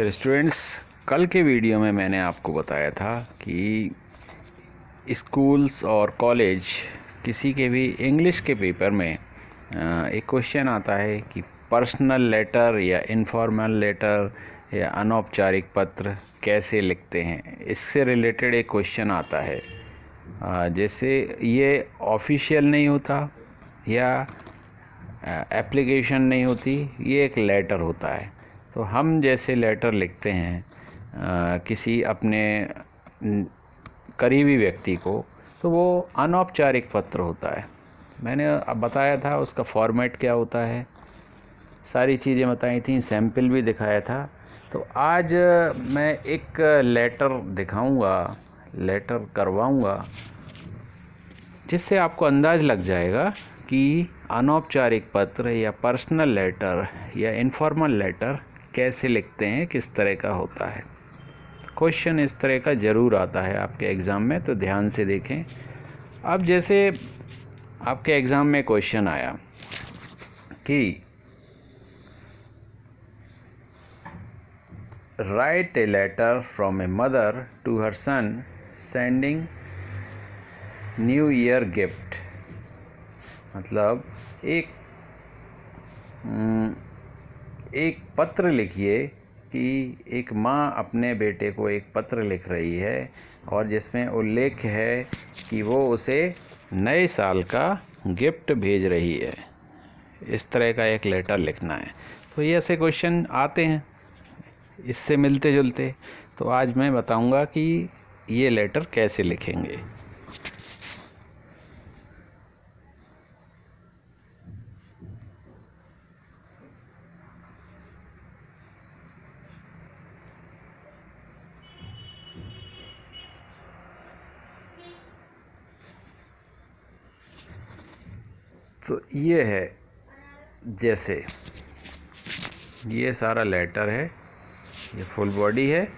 Dear students, कल के video में मैंने आपको बताया था कि स्कूल्स और कॉलेज किसी के भी इंग्लिश के पेपर में एक क्वेश्चन आता है कि पर्सनल लेटर या इनफॉर्मल लेटर या अनौपचारिक पत्र कैसे लिखते हैं। इससे रिलेटेड एक क्वेश्चन आता है। जैसे ये ऑफिशियल नहीं होता या एप्लीकेशन नहीं होती, ये एक लेटर होता है। तो हम जैसे लेटर लिखते हैं किसी अपने करीबी व्यक्ति को, तो वो अनौपचारिक पत्र होता है। मैंने अब बताया था उसका फॉर्मेट क्या होता है, सारी चीज़ें बताई थी, सैंपल भी दिखाया था। तो आज मैं एक लेटर दिखाऊंगा, लेटर करवाऊंगा, जिससे आपको अंदाज़ लग जाएगा कि अनौपचारिक पत्र या पर्सनल लेटर या इनफॉर्मल लेटर कैसे लिखते हैं, किस तरह का होता है। क्वेश्चन इस तरह का ज़रूर आता है आपके एग्ज़ाम में, तो ध्यान से देखें। अब जैसे आपके एग्ज़ाम में क्वेश्चन आया कि write a letter from a mother to her son sending new year gift. मतलब एक पत्र लिखिए कि एक माँ अपने बेटे को एक पत्र लिख रही है और जिसमें उल्लेख है कि वो उसे नए साल का गिफ्ट भेज रही है। इस तरह का एक लेटर लिखना है। तो ये ऐसे क्वेश्चन आते हैं इससे मिलते जुलते। तो आज मैं बताऊंगा कि ये लेटर कैसे लिखेंगे। तो ये है, जैसे ये सारा लेटर है, ये फुल बॉडी है।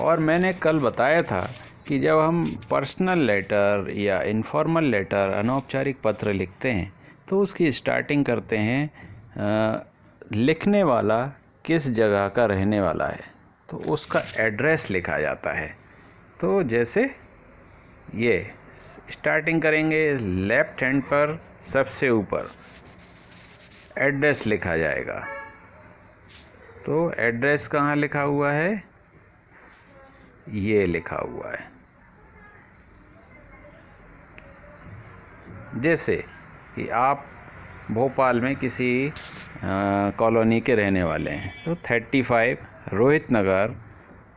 और मैंने कल बताया था कि जब हम पर्सनल लेटर या इनफॉर्मल लेटर, अनौपचारिक पत्र लिखते हैं, तो उसकी स्टार्टिंग करते हैं लिखने वाला किस जगह का रहने वाला है, तो उसका एड्रेस लिखा जाता है। तो जैसे ये स्टार्टिंग करेंगे, लेफ्ट हैंड पर सबसे ऊपर एड्रेस लिखा जाएगा। तो एड्रेस कहाँ लिखा हुआ है, ये लिखा हुआ है। जैसे कि आप भोपाल में किसी कॉलोनी के रहने वाले हैं, तो 35 रोहित नगर,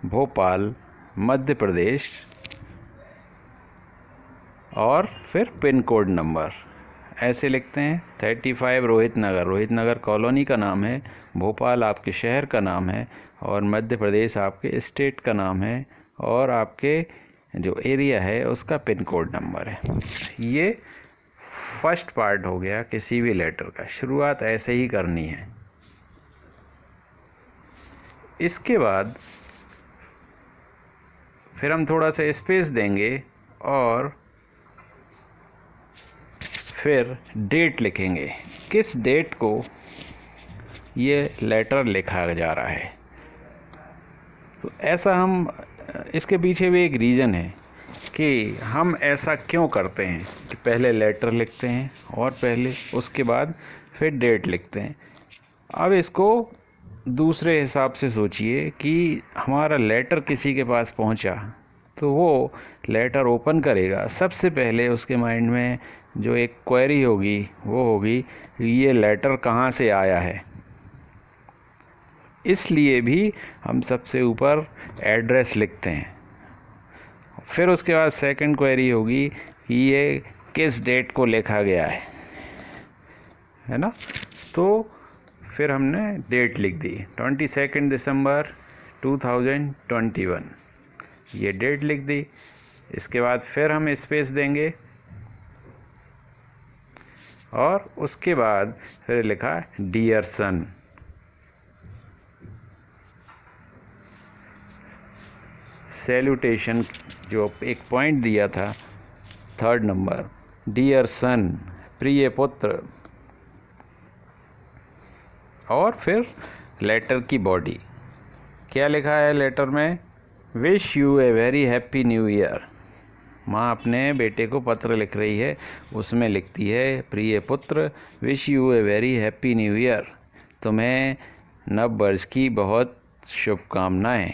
भोपाल, मध्य प्रदेश, और फिर पिन कोड नंबर ऐसे लिखते हैं। 35 रोहित नगर कॉलोनी का नाम है, भोपाल आपके शहर का नाम है, और मध्य प्रदेश आपके स्टेट का नाम है, और आपके जो एरिया है उसका पिन कोड नंबर है। ये फर्स्ट पार्ट हो गया किसी भी लेटर का। शुरुआत ऐसे ही करनी है। इसके बाद फिर हम थोड़ा सा स्पेस देंगे और फिर डेट लिखेंगे, किस डेट को ये लेटर लिखा जा रहा है। तो ऐसा हम, इसके पीछे भी एक रीज़न है कि हम ऐसा क्यों करते हैं कि पहले लेटर लिखते हैं और पहले उसके बाद फिर डेट लिखते हैं। अब इसको दूसरे हिसाब से सोचिए कि हमारा लेटर किसी के पास पहुंचा, तो वो लेटर ओपन करेगा, सबसे पहले उसके माइंड में जो एक क्वेरी होगी वो होगी ये लेटर कहाँ से आया है। इसलिए भी हम सबसे ऊपर एड्रेस लिखते हैं। फिर उसके बाद सेकंड क्वेरी होगी कि ये किस डेट को लिखा गया है ना। तो फिर हमने डेट लिख दी, 22 दिसंबर 2021, ये डेट लिख दी। इसके बाद फिर हम स्पेस देंगे और उसके बाद फिर लिखा डियर सन। सैल्यूटेशन जो एक पॉइंट दिया था, थर्ड नंबर, डियर सन, प्रिय पुत्र। और फिर लेटर की बॉडी क्या लिखा है लेटर में? Wish U a very happy new year. माँ अपने बेटे को पत्र लिख रही है, उसमें लिखती है, प्रिय पुत्र, wish U a very happy new year. तुम्हें नव वर्ष की बहुत शुभकामनाएं।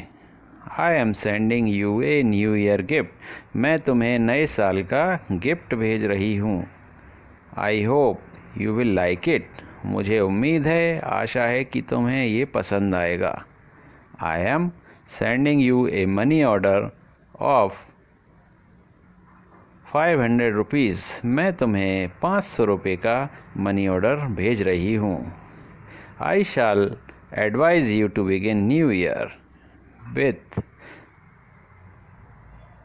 I am sending U a new year gift. मैं तुम्हें नए साल का गिफ्ट भेज रही हूँ। I hope you will like it. मुझे उम्मीद है, आशा है कि तुम्हें ये पसंद आएगा। I am sending U a money order of 500 rupees. मैं तुम्हें 500 रुपये का मनी ऑर्डर भेज रही हूँ। I shall advise you to begin new year with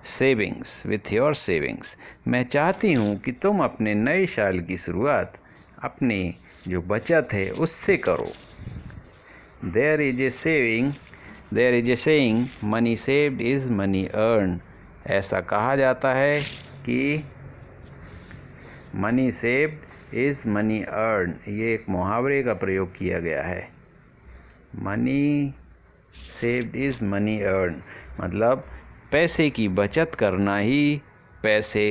savings, with your savings. मैं चाहती हूँ कि तुम अपने नए साल की शुरुआत अपनी जो बचत है उससे करो। There is a saying money saved is money earn. ऐसा कहा जाता है कि money saved is money earn. ये एक मुहावरे का प्रयोग किया गया है। Money saved is money earn मतलब पैसे की बचत करना ही पैसे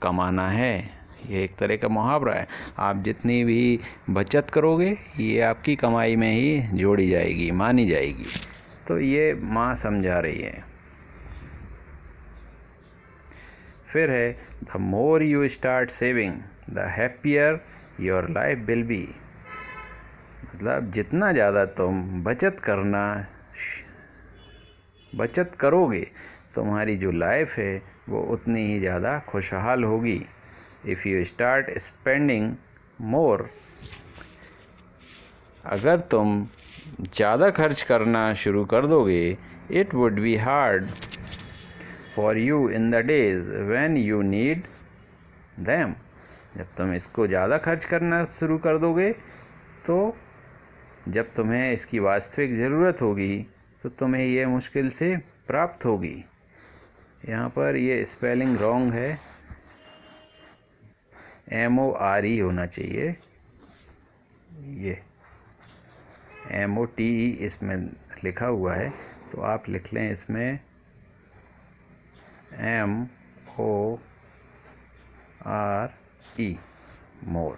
कमाना है। ये एक तरह का मुहावरा है। आप जितनी भी बचत करोगे ये आपकी कमाई में ही जोड़ी जाएगी, मानी जाएगी। तो ये माँ समझा रही है। फिर है, the more you start saving the happier your life will be. मतलब जितना ज़्यादा तुम बचत करोगे तुम्हारी जो लाइफ है वो उतनी ही ज़्यादा खुशहाल होगी। इफ़ यू स्टार्ट स्पेंडिंग मोर, अगर तुम ज़्यादा खर्च करना शुरू कर दोगे, it would be hard for you in the days when you need them. जब तुम इसको ज़्यादा खर्च करना शुरू कर दोगे तो जब तुम्हें इसकी वास्तविक ज़रूरत होगी तो तुम्हें ये मुश्किल से प्राप्त होगी। यहाँ पर ये स्पेलिंग रॉन्ग है, MORE होना चाहिए। ये MOTE इसमें लिखा हुआ है, तो आप लिख लें इसमें MORE, मोर।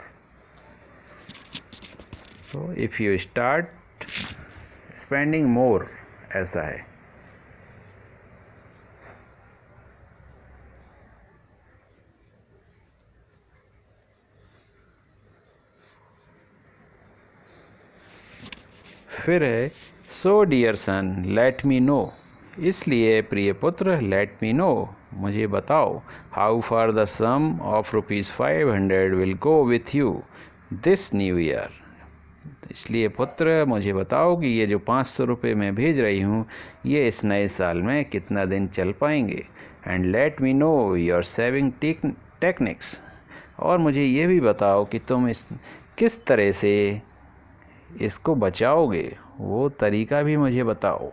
तो if you start spending more, ऐसा है। फिर है, so dear son let me know. इसलिए प्रिय पुत्र, लेट मी नो, मुझे बताओ, how far the sum of ₹500 will go with you this new year. इसलिए पुत्र, मुझे बताओ कि ये जो 500 रुपये मैं भेज रही हूँ ये इस नए साल में कितना दिन चल पाएंगे। And let me know your saving techniques. और मुझे ये भी बताओ कि तुम किस तरह से इसको बचाओगे, वो तरीका भी मुझे बताओ।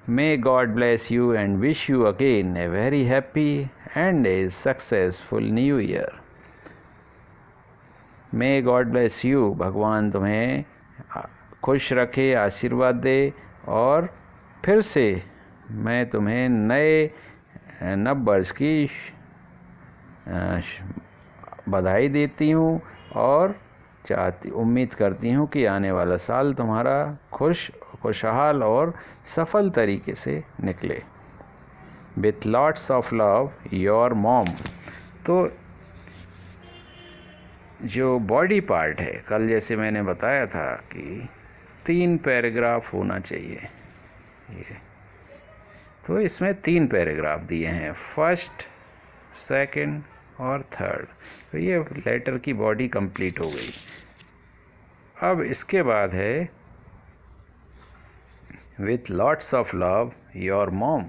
May God bless you and wish you again a very happy and A successful new year. May God bless you, भगवान तुम्हें खुश रखे, आशीर्वाद दे। और फिर से मैं तुम्हें नए नव वर्ष की बधाई देती हूँ और उम्मीद करती हूँ कि आने वाला साल तुम्हारा खुशहाल और सफल तरीके से निकले। With lots of love, your mom. तो जो बॉडी पार्ट है, कल जैसे मैंने बताया था कि 3 पैराग्राफ होना चाहिए ये, तो इसमें 3 पैराग्राफ दिए हैं, फर्स्ट, सेकंड और थर्ड। तो ये लेटर की बॉडी कंप्लीट हो गई। अब इसके बाद है, with lots of love your mom.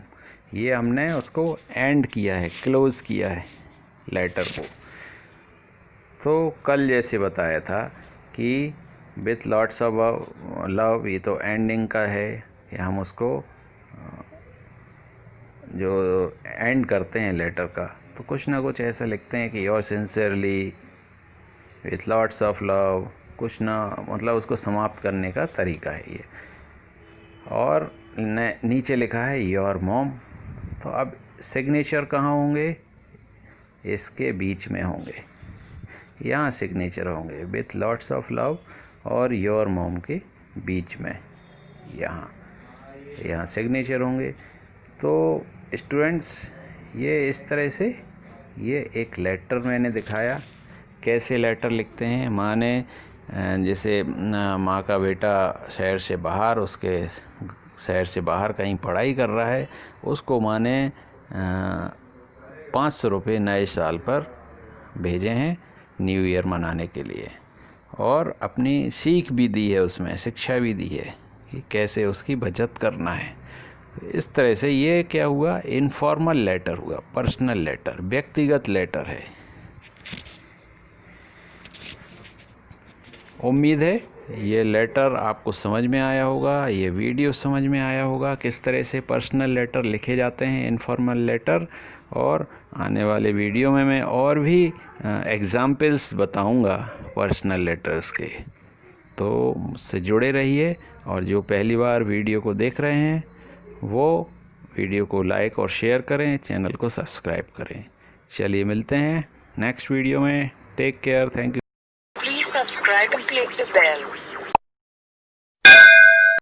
ये हमने उसको एंड किया है, क्लोज किया है लेटर को। तो कल जैसे बताया था कि विथ लॉट्स ऑफ लव, ये तो एंडिंग का है, ये हम उसको जो एंड करते हैं लेटर का तो कुछ ना कुछ ऐसा लिखते हैं कि your sincerely with lots of love, कुछ ना, मतलब उसको समाप्त करने का तरीका है ये। और नीचे लिखा है योर मॉम। तो अब सिग्नेचर कहाँ होंगे? इसके बीच में होंगे, यहाँ सिग्नेचर होंगे विथ लॉट्स ऑफ लव, और योर मॉम के बीच में यहाँ सिग्नेचर होंगे। तो स्टूडेंट्स, ये इस तरह से ये एक लेटर मैंने दिखाया कैसे लेटर लिखते हैं। माँ ने जैसे माँ का बेटा शहर से बाहर, उसके शहर से बाहर कहीं पढ़ाई कर रहा है, उसको माँ ने 500 रुपये नए साल पर भेजे हैं न्यू ईयर मनाने के लिए, और अपनी सीख भी दी है, उसमें शिक्षा भी दी है कि कैसे उसकी बचत करना है। इस तरह से ये क्या हुआ, इनफॉर्मल लेटर हुआ, पर्सनल लेटर, व्यक्तिगत लेटर है। उम्मीद है ये लेटर आपको समझ में आया होगा, ये वीडियो समझ में आया होगा किस तरह से पर्सनल लेटर लिखे जाते हैं, इनफॉर्मल लेटर। और आने वाले वीडियो में मैं और भी एग्जाम्पल्स बताऊंगा पर्सनल लेटर्स के। तो मुझसे जुड़े रहिए, और जो पहली बार वीडियो को देख रहे हैं वो वीडियो को लाइक और शेयर करें, चैनल को सब्सक्राइब करें। चलिए मिलते हैं नेक्स्ट वीडियो में। Take care, thank you. Please subscribe and click the bell.